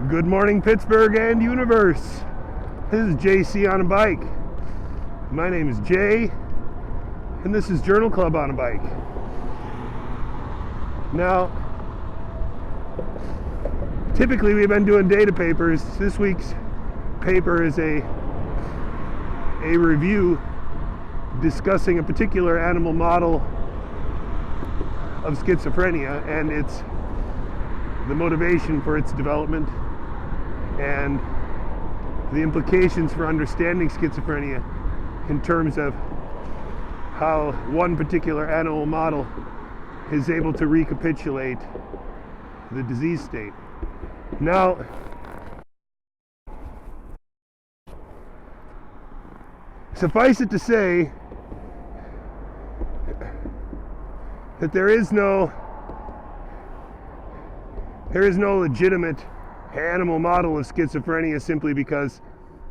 Good morning, Pittsburgh and universe. This is JC on a bike. My name is Jay, and this is Journal Club on a bike. Now, typically we've been doing data papers. This week's paper is a review discussing a particular animal model of schizophrenia and the motivation for its development and the implications for understanding schizophrenia in terms of how one particular animal model is able to recapitulate the disease state. Now, suffice it to say that there is no legitimate animal model of schizophrenia simply because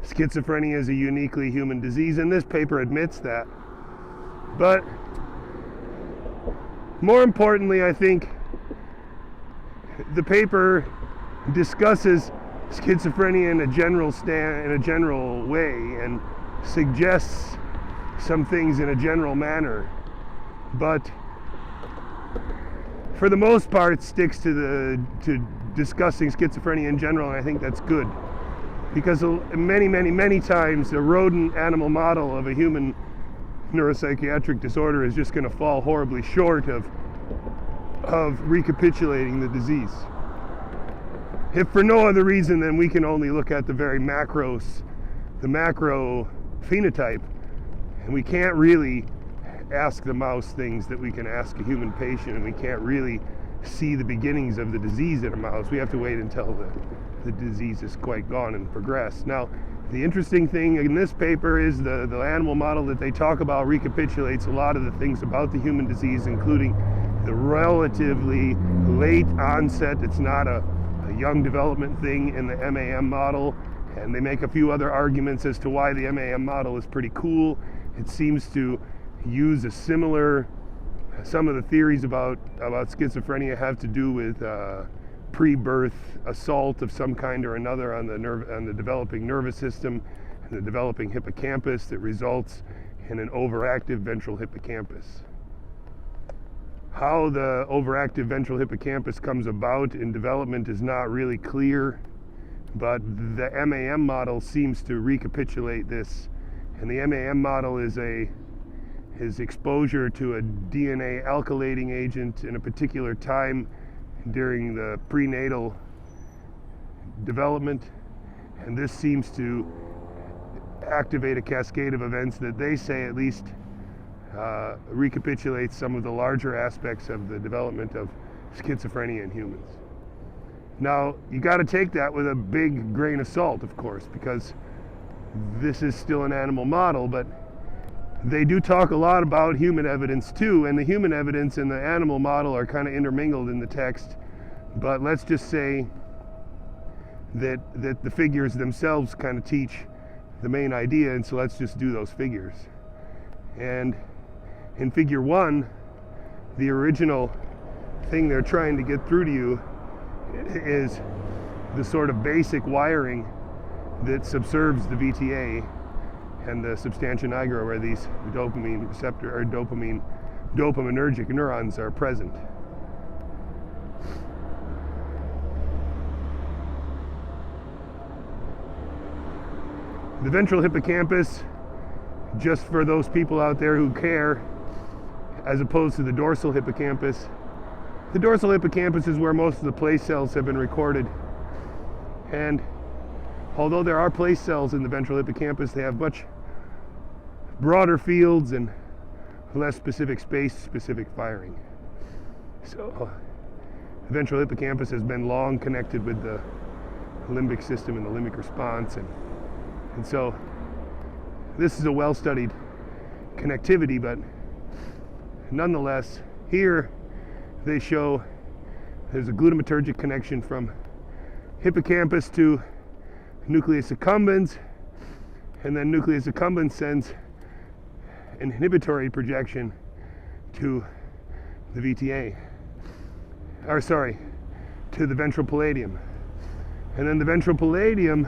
schizophrenia is a uniquely human disease, and this paper admits that. But more importantly, I think the paper discusses schizophrenia in a general way and suggests some things in a general manner, but for the most part sticks to discussing schizophrenia in general, and I think that's good, because many times a rodent animal model of a human neuropsychiatric disorder is just going to fall horribly short of recapitulating the disease. If for no other reason than we can only look at the macro phenotype, and we can't really ask the mouse things that we can ask a human patient, and we can't really see the beginnings of the disease in a mouse. We have to wait until the disease is quite gone and progressed. Now, the interesting thing in this paper is the animal model that they talk about recapitulates a lot of the things about the human disease, including the relatively late onset. It's not a young development thing in the MAM model, and they make a few other arguments as to why the MAM model is pretty cool. It seems to use some of the theories about schizophrenia have to do with pre-birth assault of some kind or another on the developing nervous system and the developing hippocampus that results in an overactive ventral hippocampus. How the overactive ventral hippocampus comes about in development is not really clear, but the MAM model seems to recapitulate this, and the MAM model is exposure to a DNA alkylating agent in a particular time during the prenatal development, and this seems to activate a cascade of events that they say at least recapitulates some of the larger aspects of the development of schizophrenia in humans. Now, you got to take that with a big grain of salt, of course, because this is still an animal model, but they do talk a lot about human evidence too, and the human evidence and the animal model are kind of intermingled in the text. But let's just say that the figures themselves kind of teach the main idea, and so let's just do those figures. And in figure 1, the original thing they're trying to get through to you is the sort of basic wiring that subserves the VTA and the substantia nigra, where these dopamine receptor or dopaminergic neurons are present. The ventral hippocampus, just for those people out there who care, as opposed to the dorsal hippocampus. The dorsal hippocampus is where most of the place cells have been recorded, and although there are place cells in the ventral hippocampus, they have much broader fields and less space-specific firing. So the ventral hippocampus has been long connected with the limbic system and the limbic response, and so this is a well-studied connectivity, but nonetheless, here they show there's a glutamatergic connection from hippocampus to nucleus accumbens, and then nucleus accumbens sends an inhibitory projection to the VTA. to the ventral palladium. And then the ventral palladium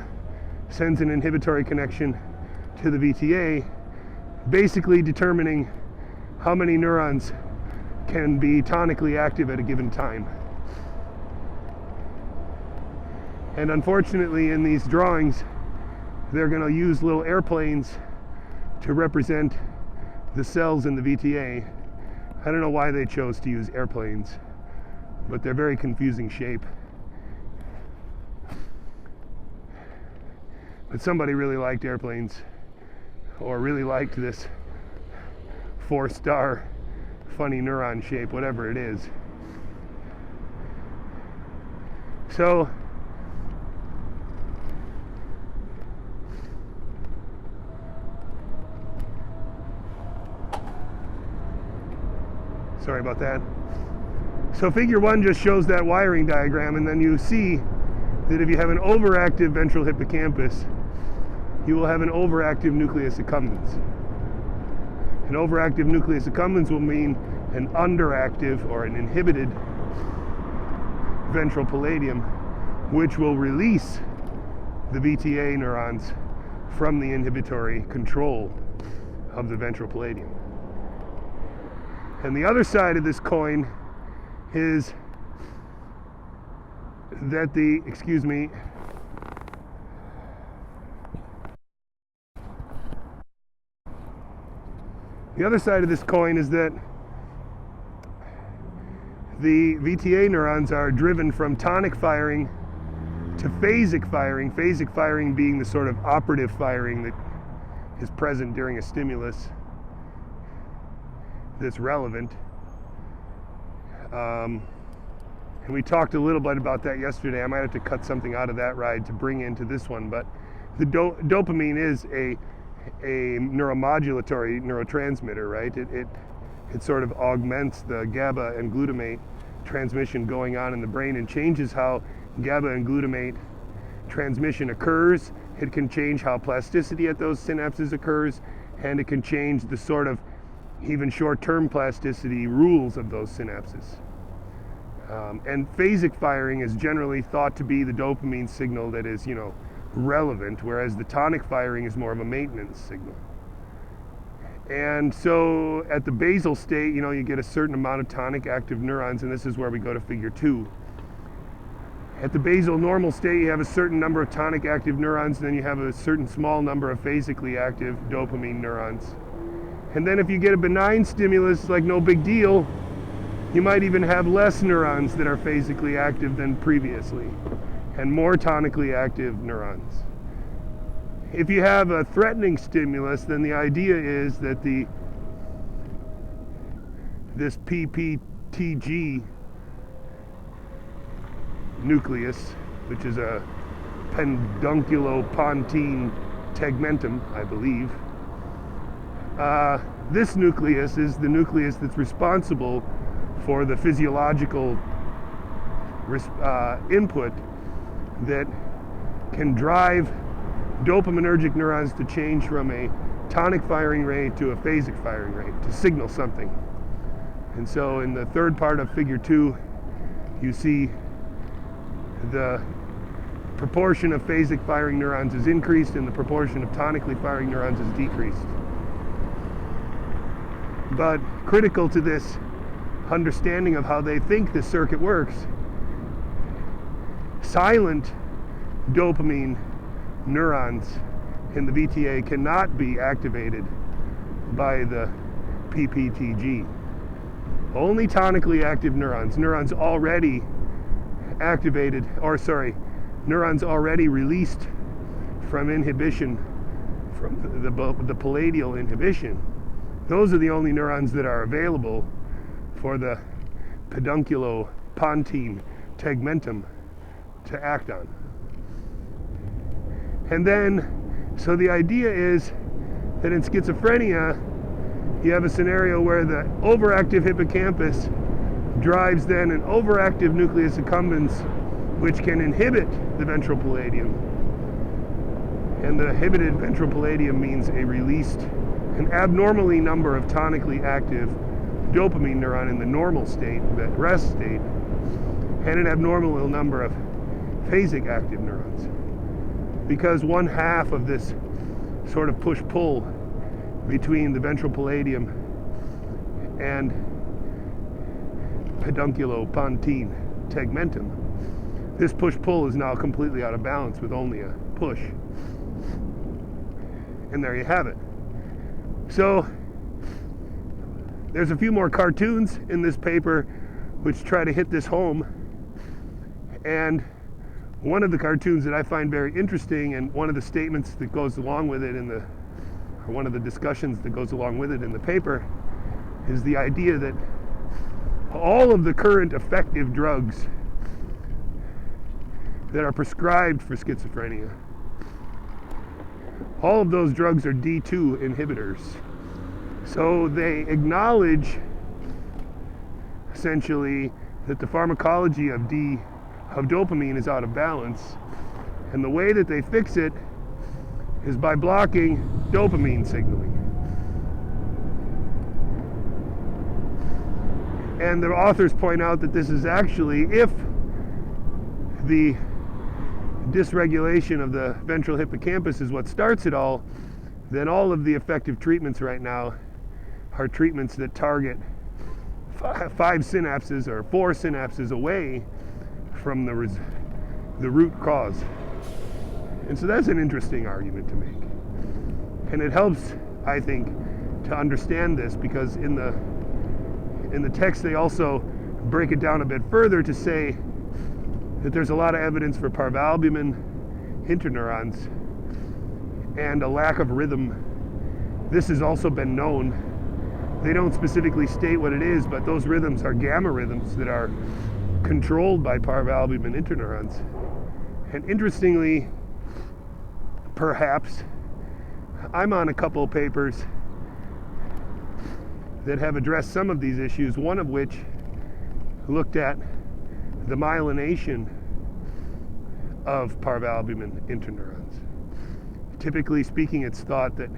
sends an inhibitory connection to the VTA, basically determining how many neurons can be tonically active at a given time. And unfortunately, in these drawings, they're going to use little airplanes to represent the cells in the VTA. I don't know why they chose to use airplanes, but they're very confusing shape. But somebody really liked airplanes, or really liked this 4-star funny neuron shape, whatever it is. So sorry about that. So figure 1 just shows that wiring diagram, and then you see that if you have an overactive ventral hippocampus, you will have an overactive nucleus accumbens. An overactive nucleus accumbens will mean an underactive or an inhibited ventral palladium, which will release the VTA neurons from the inhibitory control of the ventral palladium. And the other side of this coin is that the other side of this coin is that the VTA neurons are driven from tonic firing to phasic firing being the sort of operative firing that is present during a stimulus that's relevant. And we talked a little bit about that yesterday. I might have to cut something out of that ride to bring into this one, but the dopamine is a neuromodulatory neurotransmitter, right? It sort of augments the GABA and glutamate transmission going on in the brain and changes how GABA and glutamate transmission occurs. It can change how plasticity at those synapses occurs, and it can change the sort of even short-term plasticity rules of those synapses. And phasic firing is generally thought to be the dopamine signal that is, relevant, whereas the tonic firing is more of a maintenance signal. And so at the basal state, you get a certain amount of tonic active neurons, and this is where we go to figure 2. At the basal normal state, you have a certain number of tonic active neurons, and then you have a certain small number of phasically active dopamine neurons. And then if you get a benign stimulus, like no big deal, you might even have less neurons that are phasically active than previously, and more tonically active neurons. If you have a threatening stimulus, then the idea is that this PPTG nucleus, which is a pedunculopontine tegmentum, I believe, this nucleus is the nucleus that's responsible for the physiological input that can drive dopaminergic neurons to change from a tonic firing rate to a phasic firing rate to signal something. And so in the third part of figure 2, you see the proportion of phasic firing neurons is increased and the proportion of tonically firing neurons is decreased. But critical to this understanding of how they think this circuit works, silent dopamine neurons in the VTA cannot be activated by the PPTG. Only tonically active neurons already activated, neurons already released from inhibition, from the palladial inhibition. Those are the only neurons that are available for the pedunculopontine tegmentum to act on. And then, so the idea is that in schizophrenia, you have a scenario where the overactive hippocampus drives then an overactive nucleus accumbens, which can inhibit the ventral palladium. And the inhibited ventral palladium means an abnormally number of tonically active dopamine neuron in the normal state, that rest state. and an abnormal number of phasic active neurons. Because one half of this sort of push-pull between the ventral pallidum and pedunculopontine tegmentum, this push-pull is now completely out of balance with only a push. And there you have it. So there's a few more cartoons in this paper which try to hit this home. And one of the cartoons that I find very interesting, and one of the statements that goes along with it or one of the discussions that goes along with it in the paper, is the idea that all of the current effective drugs that are prescribed for schizophrenia, all of those drugs are D2 inhibitors. So they acknowledge essentially that the pharmacology of dopamine is out of balance, and the way that they fix it is by blocking dopamine signaling. And the authors point out that this is actually, if the dysregulation of the ventral hippocampus is what starts it all, then all of the effective treatments right now are treatments that target 5 synapses or 4 synapses away from the root cause. And so that's an interesting argument to make. And it helps, I think, to understand this, because in the text they also break it down a bit further to say that there's a lot of evidence for parvalbumin interneurons and a lack of rhythm. This has also been known. They don't specifically state what it is, but those rhythms are gamma rhythms that are controlled by parvalbumin interneurons. And interestingly, perhaps, I'm on a couple of papers that have addressed some of these issues, one of which looked at the myelination of parvalbumin interneurons. Typically speaking, it's thought that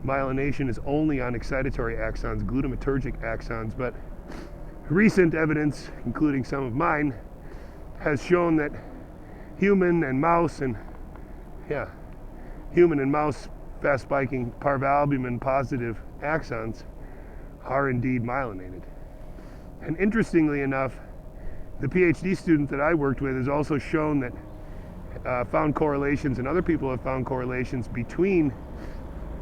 myelination is only on excitatory axons, glutamatergic axons, but recent evidence, including some of mine, has shown that human and mouse fast spiking parvalbumin positive axons are indeed myelinated. And interestingly enough, the PhD student that I worked with has also shown that found correlations, and other people have found correlations between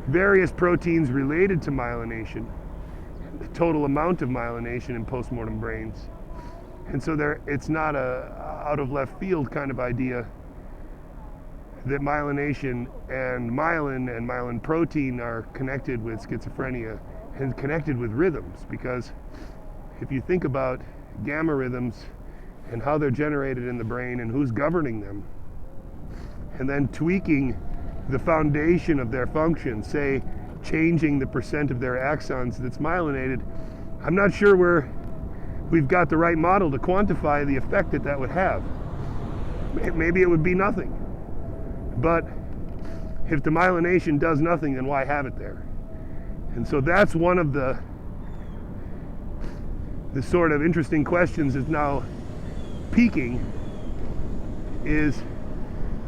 various proteins related to myelination, the total amount of myelination in postmortem brains. And so it's not a out of left field kind of idea that myelination and myelin protein are connected with schizophrenia and connected with rhythms, because if you think about gamma rhythms and how they're generated in the brain and who's governing them, and then tweaking the foundation of their function, say changing the percent of their axons that's myelinated, I'm not sure we've got the right model to quantify the effect that would have. Maybe it would be nothing. But if the myelination does nothing, then why have it there? And so that's one of the sort of interesting questions is now peaking, is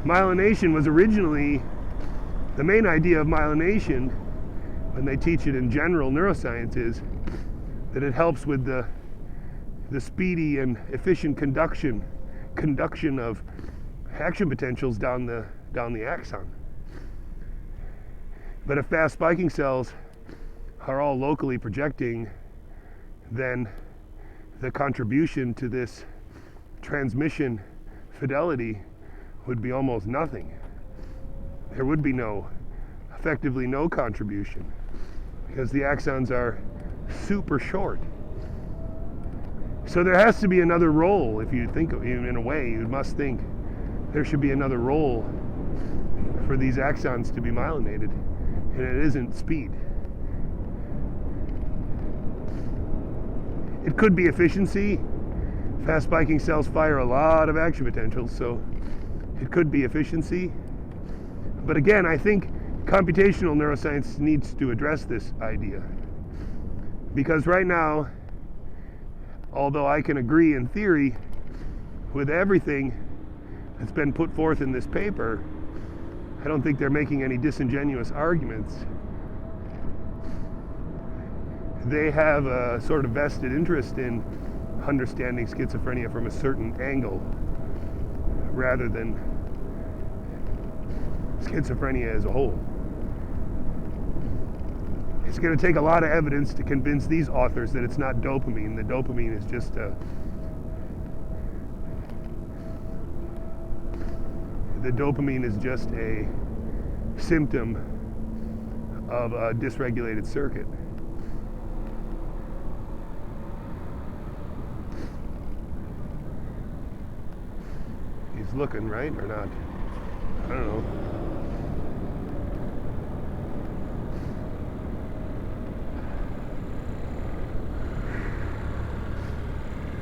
myelination was originally, the main idea of myelination, when they teach it in general neuroscience, is that it helps with the speedy and efficient conduction of action potentials down the axon. But if fast spiking cells are all locally projecting, then the contribution to this transmission fidelity would be almost nothing. There would be effectively no contribution, because the axons are super short. So there has to be another role. If you think of it in a way, you must think there should be another role for these axons to be myelinated, and it isn't speed. It could be efficiency. Fast spiking cells fire a lot of action potentials, so it could be efficiency. But again, I think computational neuroscience needs to address this idea, because right now, although I can agree in theory with everything that's been put forth in this paper, I don't think they're making any disingenuous arguments. They have a sort of vested interest in understanding schizophrenia from a certain angle rather than schizophrenia as a whole. It's going to take a lot of evidence to convince these authors that it's not dopamine. The dopamine is just a symptom of a dysregulated circuit. He's looking, right, or not? I don't know.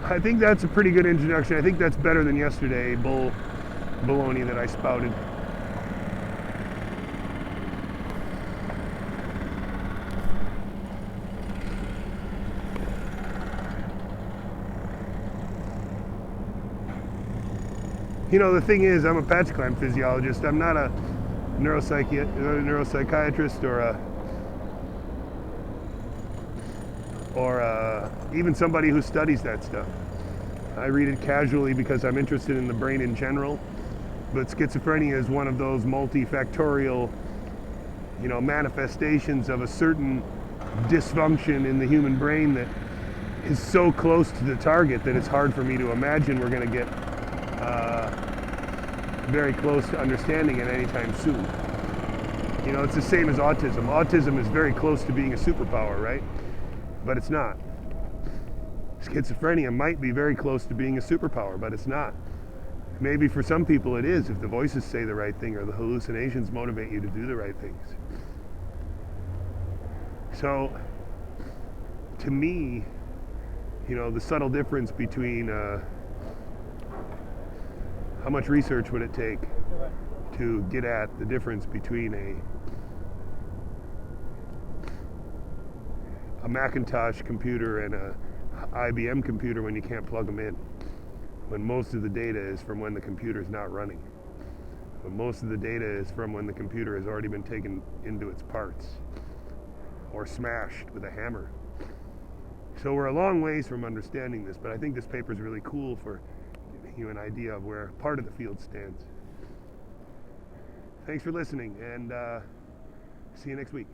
I think that's a pretty good introduction. I think that's better than yesterday, baloney that I spouted. You know, the thing is, I'm a patch clamp physiologist. I'm not a neuropsychiatrist or even somebody who studies that stuff. I read it casually because I'm interested in the brain in general, but schizophrenia is one of those multifactorial, manifestations of a certain dysfunction in the human brain that is so close to the target that it's hard for me to imagine we're going to get very close to understanding it anytime soon. It's the same as autism. Autism is very close to being a superpower, right? But it's not. Schizophrenia might be very close to being a superpower, but it's not. Maybe for some people it is, if the voices say the right thing or the hallucinations motivate you to do the right things. So, to me, the subtle difference between how much research would it take to get at the difference between a Macintosh computer and a IBM computer when you can't plug them in, when most of the data is from when the computer's not running, when most of the data is from when the computer has already been taken into its parts or smashed with a hammer. So we're a long ways from understanding this, but I think this paper is really cool for giving you an idea of where part of the field stands. Thanks for listening, and see you next week.